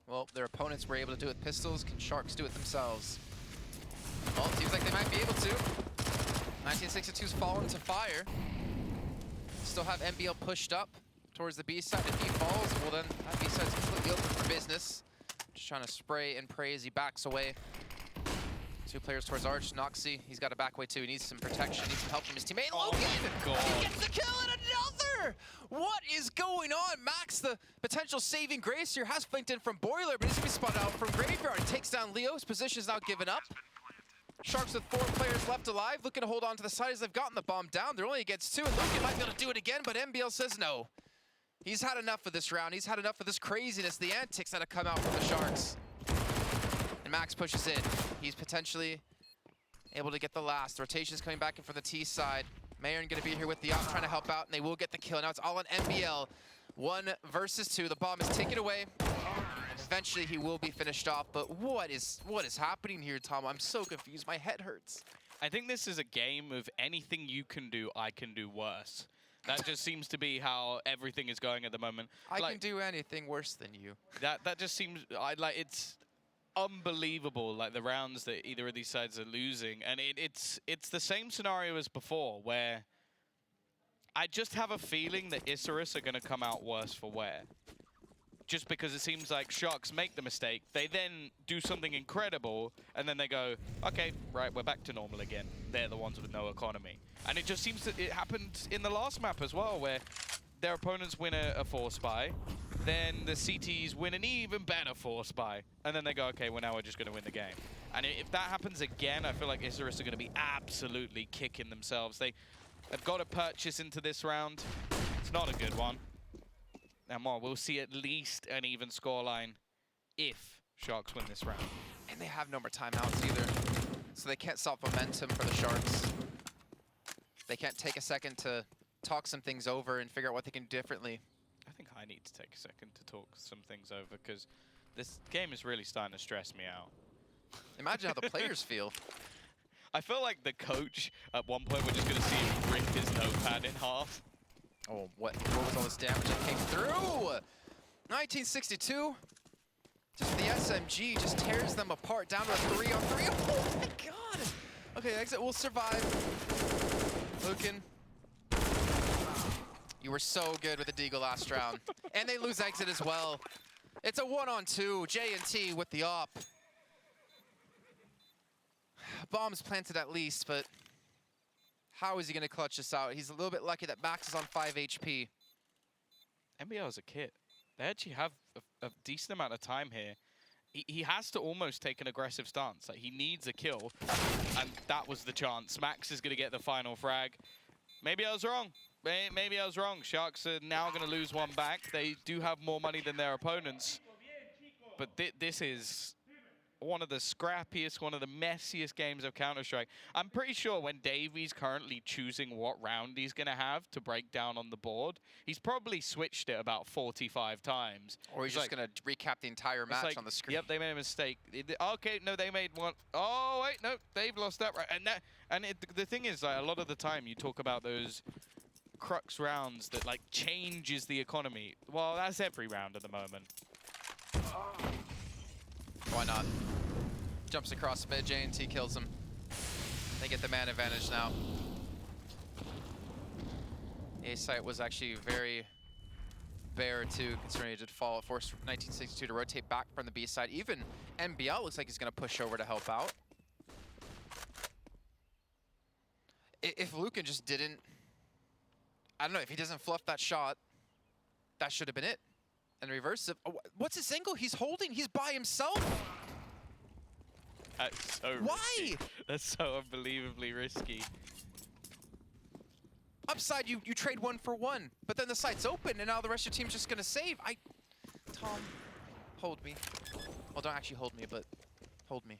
Well, their opponents were able to do it with pistols. Can Sharks do it themselves? Well, it seems like they might be able to. 1962's fallen to fire. Still have NBL pushed up towards the B side. If he falls, well then that B side's completely open for business. Just trying to spray and pray as he backs away. 2 players towards Arch. Noxy, he's got to back away too. He needs some protection, needs some help from his teammate. Logan! He gets the kill and another! What is going on? Max, the potential saving grace here, has flanked in from Boiler, but he's going to be spun out from Graveyard. He takes down Leo. His position is now given up. Sharks with 4 players left alive, looking to hold on to the side as they've gotten the bomb down. They're only against 2, and Lucan might be able to do it again, but NBL says no. He's had enough of this round. He's had enough of this craziness, the antics that have come out from the Sharks. And Max pushes in. He's potentially able to get the last. The rotation's coming back in from the T side. Mayon going to be here with the op, trying to help out, and they will get the kill. Now it's all on NBL. 1 versus 2. The bomb is taken away. And eventually he will be finished off. But what is happening here, Tom? I'm so confused. My head hurts. I think this is a game of anything you can do, I can do worse. That just seems to be how everything is going at the moment. I can do anything worse than you. That just seems it's unbelievable, like the rounds that either of these sides are losing, and it's the same scenario as before, where I just have a feeling that Isurus are going to come out worse for wear. just because it seems like Sharks make the mistake, they then do something incredible, and then they go, okay, right, we're back to normal again. They're the ones with no economy. And it just seems that it happened in the last map as well, where their opponents win a force buy, then the CTs win an even better force buy, and then they go, okay, well now we're just going to win the game. And if that happens again, I feel like Isurus are going to be absolutely kicking themselves. They've got to purchase into this round. It's not a good one. And more, we'll see at least an even scoreline if Sharks win this round. And they have no more timeouts either, so they can't stop momentum for the Sharks. They can't take a second to talk some things over and figure out what they can do differently. I think I need to take a second to talk some things over, because this game is really starting to stress me out. Imagine how the players feel. I feel like the coach, at one point, we're just going to see him rip his notepad in half. Oh, what was all this damage that came through? 1962. Just the SMG just tears them apart down to a 3-on-3. Oh my god! Okay, exit will survive. Lucan, you were so good with the Deagle last round. And they lose exit as well. It's a 1-on-2. J&T with the op. Bombs planted at least, but how is he going to clutch this out? He's a little bit lucky that Max is on 5 HP. NBL is a kit. They actually have a decent amount of time here. He has to almost take an aggressive stance. Like, he needs a kill, and that was the chance. Max is going to get the final frag. Maybe I was wrong. Maybe I was wrong. Sharks are now going to lose one back. They do have more money than their opponents. But this is one of the scrappiest, one of the messiest games of Counter-Strike. I'm pretty sure when Davey's currently choosing what round he's going to have to break down on the board, he's probably switched it about 45 times. Or he's just going to recap the entire match on the screen. Yep, they made a mistake. Okay, no, they made one. Oh, wait, no, they've lost that. Right. And the thing is, like, a lot of the time you talk about those crux rounds that, like, changes the economy. Well, that's every round at the moment. Why not? Jumps across mid, J&T kills him. They get the man advantage now. A site was actually very bare too, considering it did fall. It forced 1962 to rotate back from the B side. Even NBL looks like he's going to push over to help out. If Lucan just didn't, I don't know, if he doesn't fluff that shot, that should have been it. And reverse it. Oh, what's his angle? He's holding. He's by himself. That's so Why? risky. That's so unbelievably risky. Upside, you trade 1 for 1, but then the site's open, and now the rest of your team's just gonna save. Tom, hold me. Well, don't actually hold me, but hold me.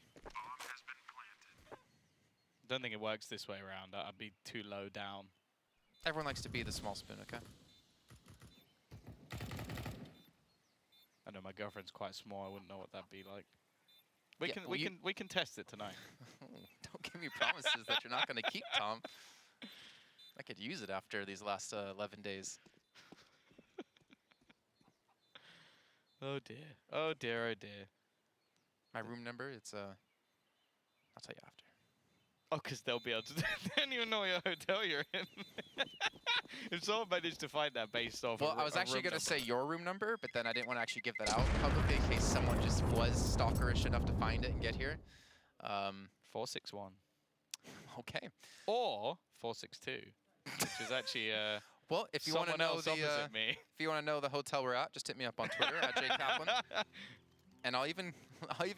Don't think it works this way around. I'd be too low down. Everyone likes to be the small spoon, okay? I know my girlfriend's quite small. I wouldn't know what that'd be like. We can test it tonight. Don't give me promises that you're not going to keep, Tom. I could use it after these last 11 days. Oh dear. Oh dear. Oh dear. My room number, it's I'll tell you after. Oh, because they'll be able to. They don't even know what hotel you're in. If someone managed to find that based off. Well, I was actually going to say your room number, but then I didn't want to actually give that out publicly in case someone just was stalkerish enough to find it and get here. 461. Okay. Or 462, which is actually well, if you want to know me. If you want to know the hotel we're at, just hit me up on Twitter at @jkaplan, and I'll even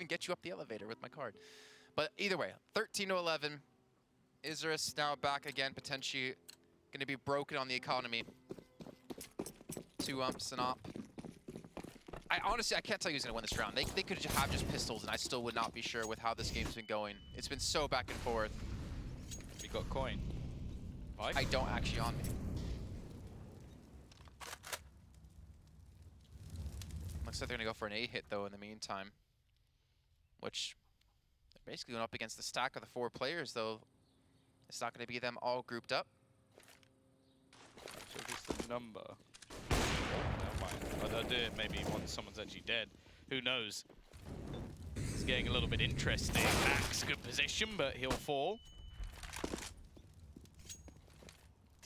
get you up the elevator with my card. But either way, 13-11. Isurus now back again, potentially going to be broken on the economy. 2 umps and op. Honestly, I can't tell you who's going to win this round. They could have just pistols, and I still would not be sure with how this game's been going. It's been so back and forth. You got coin. Right? I don't actually on me. Looks like they're going to go for an A hit, though, in the meantime. Which, they're basically going up against the stack of the 4 players, though. It's not going to be them all grouped up. So who's the number? Never mind. But I'll do it maybe once someone's actually dead. Who knows? It's getting a little bit interesting. Max, good position, but he'll fall.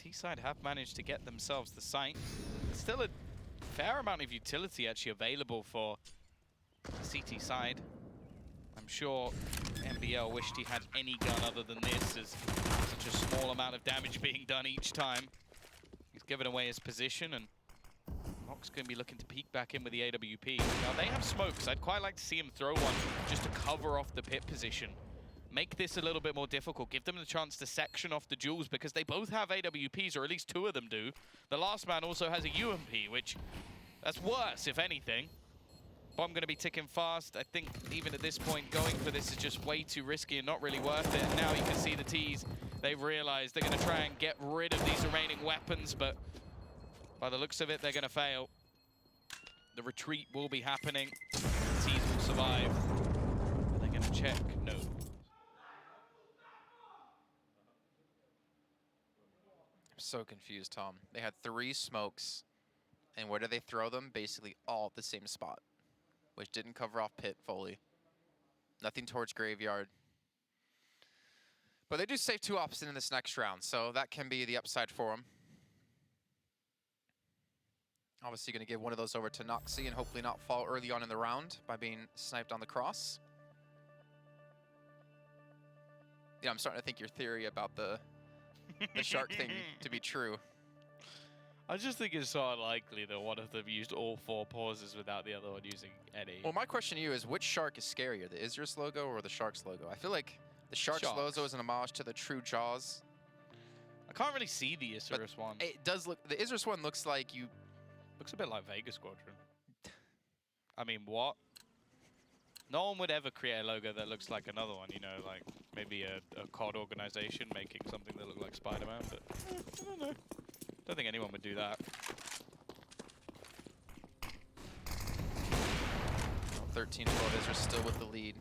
T-side have managed to get themselves the site. It's still a fair amount of utility actually available for the CT side. I'm sure MBL wished he had any gun other than this, as such a small amount of damage being done each time. He's given away his position, and Nox going to be looking to peek back in with the AWP. Now, they have smokes. I'd quite like to see him throw one just to cover off the pit position. Make this a little bit more difficult. Give them the chance to section off the jewels, because they both have AWPs, or at least two of them do. The last man also has a UMP, which, that's worse, if anything. Bomb going to be ticking fast. I think even at this point, going for this is just way too risky and not really worth it. And now you can see the T's. They've realized they're going to try and get rid of these remaining weapons, but by the looks of it, they're going to fail. The retreat will be happening. The T's will survive. Are they going to check? No. I'm so confused, Tom. They had 3 smokes, and where did they throw them? Basically all at the same spot, which didn't cover off pit fully. Nothing towards graveyard. But they do save 2 ops in this next round, so that can be the upside for them. Obviously going to give one of those over to Noxy and hopefully not fall early on in the round by being sniped on the cross. Yeah, I'm starting to think your theory about the shark thing to be true. I just think it's so unlikely that one of them used all 4 pauses without the other one using any. Well, my question to you is, which shark is scarier, the Isurus logo or the Sharks logo? I feel like the Sharks logo is an homage to the true Jaws. I can't really see the Isurus one. It does look, the Isurus one looks like you... Looks a bit like Vegas Squadron. I mean, what? No one would ever create a logo that looks like another one, you know, like maybe a COD organization making something that looked like Spider-Man, but I don't know. Don't think anyone would do that. 13-12 Isurus still with the lead.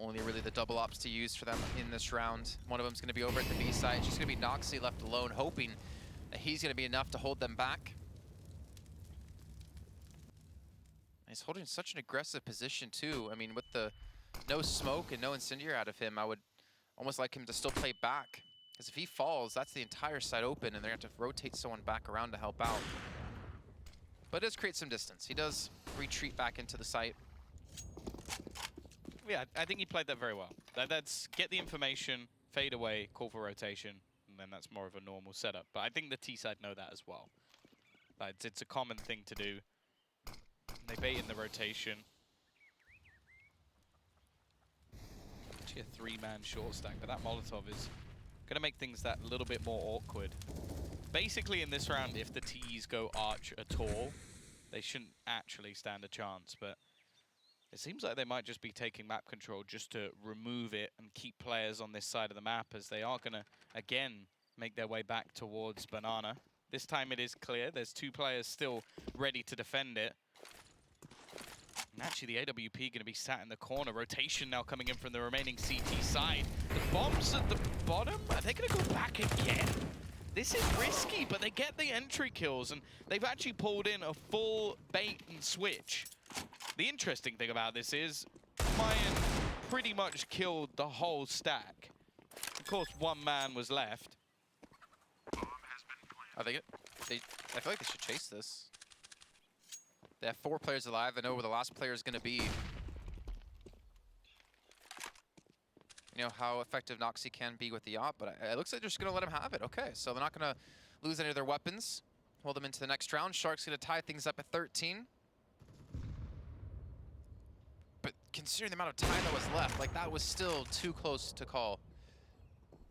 Only really the double ops to use for them in this round. One of them's going to be over at the B side. It's just going to be Noxy left alone, hoping that he's going to be enough to hold them back. He's holding such an aggressive position too. I mean, with the no smoke and no incendiary out of him, I would almost like him to still play back. Because if he falls, that's the entire side open, and they're going to have to rotate someone back around to help out. But it does create some distance. He does retreat back into the site. Yeah, I think he played that very well. That's get the information, fade away, call for rotation, and then that's more of a normal setup. But I think the T side know that as well. It's a common thing to do. They bait in the rotation. Actually a 3-man short stack, but that Molotov is going to make things that little bit more awkward. Basically in this round, if the T's go arch at all, they shouldn't actually stand a chance, but it seems like they might just be taking map control just to remove it and keep players on this side of the map, as they are going to, again, make their way back towards Banana. This time it is clear. There's 2 players still ready to defend it. And actually, the AWP going to be sat in the corner. Rotation now coming in from the remaining CT side. The bombs at the bottom, are they going to go back again? This is risky, but they get the entry kills, and they've actually pulled in a full bait and switch. The interesting thing about this is Mayan pretty much killed the whole stack. Of course, 1 man was left. I feel like they should chase this. They have 4 players alive. They know where the last player is going to be. You know how effective Noxy can be with the op, but it looks like they're just going to let him have it. Okay, so they're not going to lose any of their weapons. Hold them into the next round. Shark's going to tie things up at 13. But considering the amount of time that was left, like, that was still too close to call.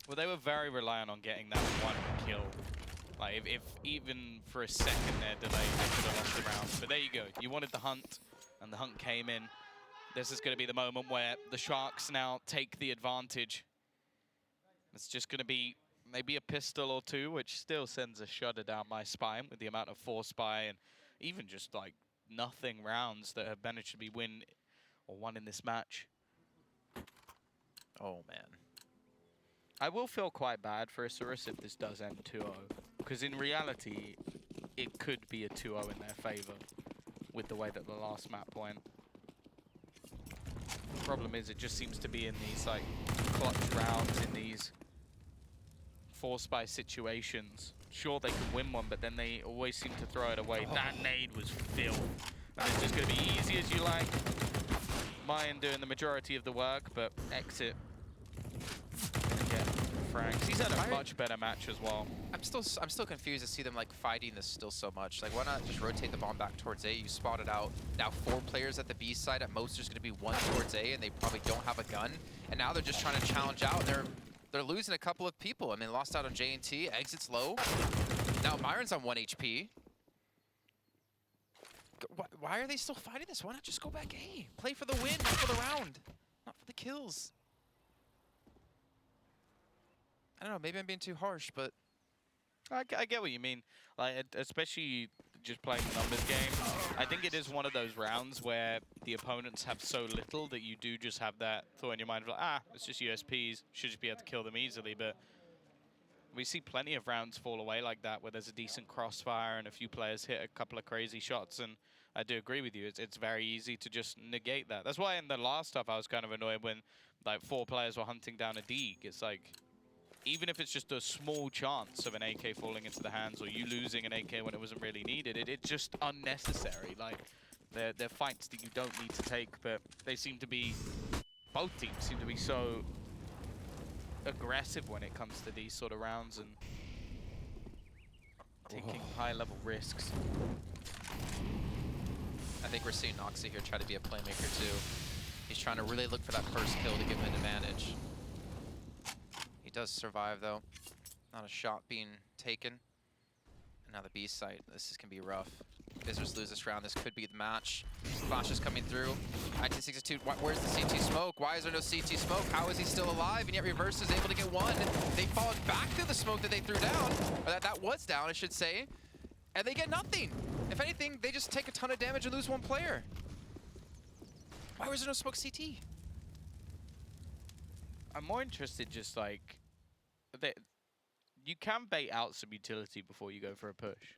Well, they were very reliant on getting that 1 kill. Like, if even for a second they're delayed, they could have lost the round. But there you go. You wanted the hunt, and the hunt came in. This is going to be the moment where the Sharks now take the advantage. It's just going to be maybe a pistol or 2, which still sends a shudder down my spine with the amount of force buy and even just, like, nothing rounds that have managed to be won in this match. Oh, man. I will feel quite bad for Isurus if this does end 2-0. Because in reality, it could be a 2-0 in their favor with the way that the last map went. The problem is it just seems to be in these clutch rounds, in these force buy situations. sure they could win one, but then they always seem to throw it away. That nade was filth. And it's just going to be easy as you like. Mayan doing the majority of the work, but exit. And get frags. He's had a much better match as well. I'm still confused to see them like fighting this still so much. Like, why not just rotate the bomb back towards A? You spotted out now 4 players at the B side. At most, there's going to be 1 towards A, and they probably don't have a gun. And now they're just trying to challenge out. They're losing a couple of people. I mean, lost out on J&T. Exit's low. Now Myron's on 1 HP. Why are they still fighting this? Why not just go back A? Play for the win, not for the round, not for the kills. I don't know, maybe I'm being too harsh, but... I get what you mean. Like, especially just playing the numbers game. I think it is one of those rounds where the opponents have so little that you do just have that thought in your mind of like, it's just USPs, should just be able to kill them easily. But we see plenty of rounds fall away like that where there's a decent crossfire and a few players hit a couple of crazy shots. And I do agree with you. It's very easy to just negate that. That's why in the last stuff I was kind of annoyed when like 4 players were hunting down a Deeg. It's like, even if it's just a small chance of an AK falling into the hands or you losing an AK when it wasn't really needed, it's just unnecessary. Like, they're fights that you don't need to take, but they seem to be, both teams seem to be so aggressive when it comes to these sort of rounds and taking high-level risks. I think we're seeing Noxie here try to be a playmaker too. He's trying to really look for that first kill to give him an advantage. He does survive though. Not a shot being taken. And now the B site. This can be rough. Isurus lose this round. This could be the match. Flash is coming through. 1962. Where's the CT smoke? Why is there no CT smoke? How is he still alive? And yet Reverse is able to get one. They followed back through the smoke that they threw down. Or that was down, I should say. And they get nothing. If anything, they just take a ton of damage and lose 1 player. Why was there no smoke CT? I'm more interested just like, you can bait out some utility before you go for a push.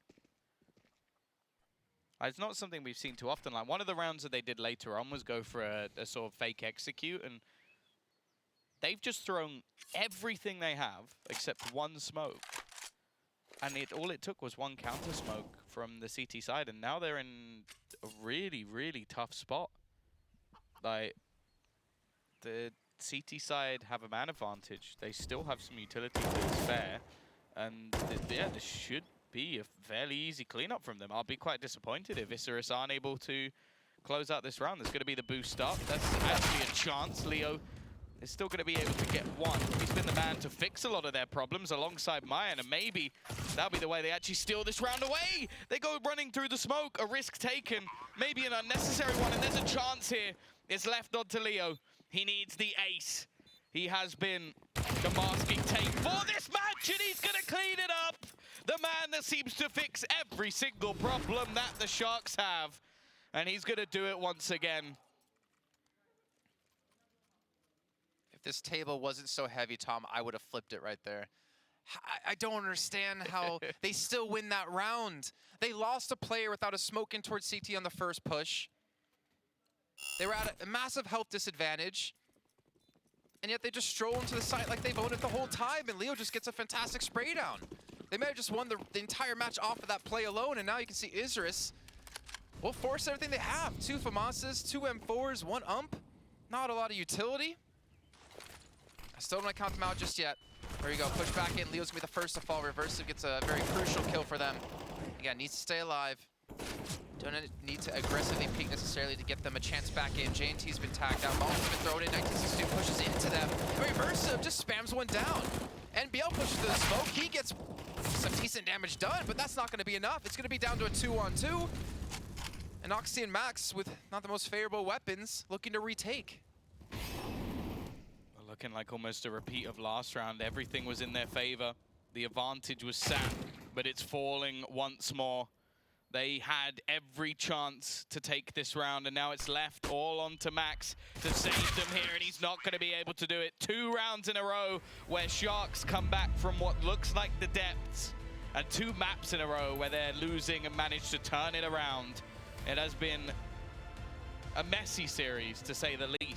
It's not something we've seen too often. Like, one of the rounds that they did later on was go for a sort of fake execute, and they've just thrown everything they have except 1 smoke. And all it took was 1 counter smoke from the CT side, and now they're in a really, really tough spot. Like, the CT side have a man advantage. They still have some utility to spare, and yeah, this should be a fairly easy cleanup from them. I'll be quite disappointed if Isurus aren't able to close out this round. There's going to be the boost up. That's actually a chance. Leo is still going to be able to get 1. He's been the man to fix a lot of their problems alongside Mayan, and maybe that'll be the way they actually steal this round away. They go running through the smoke, a risk taken, maybe an unnecessary one, and there's a chance here. It's left on to Leo. He needs the ace. He has been the masking tape for this match, and he's going to clean it up. The man that seems to fix every single problem that the Sharks have. And he's going to do it once again. If this table wasn't so heavy, Tom, I would have flipped it right there. I don't understand how they still win that round. They lost a player without a smoke in towards CT on the first push. They were at a massive health disadvantage. And yet they just stroll into the site like they've owned it the whole time, and Leo just gets a fantastic spray down. They may have just won the entire match off of that play alone, and now you can see Isurus will force everything they have. 2 FAMASas, 2 M4s, 1 ump. Not a lot of utility. I still don't want to count them out just yet. There you go, push back in. Leo's gonna be the first to fall. Reversive gets a very crucial kill for them. Again, needs to stay alive. Don't need to aggressively peek necessarily to get them a chance back in. J&T's been tagged out. Bomb's been thrown in. 1962 pushes into them. Reversive just spams 1 down. NBL pushes through the smoke. He gets some decent damage done, but that's not going to be enough. It's going to be down to a 2-on-2. And Oxy and Max, with not the most favorable weapons, looking to retake. Looking like almost a repeat of last round. Everything was in their favor. The advantage was sat, but it's falling once more. They had every chance to take this round, and now it's left all onto Max to save them here, and he's not going to be able to do it. 2 rounds in a row where Sharks come back from what looks like the depths, and 2 maps in a row where they're losing and manage to turn it around. It has been a messy series, to say the least.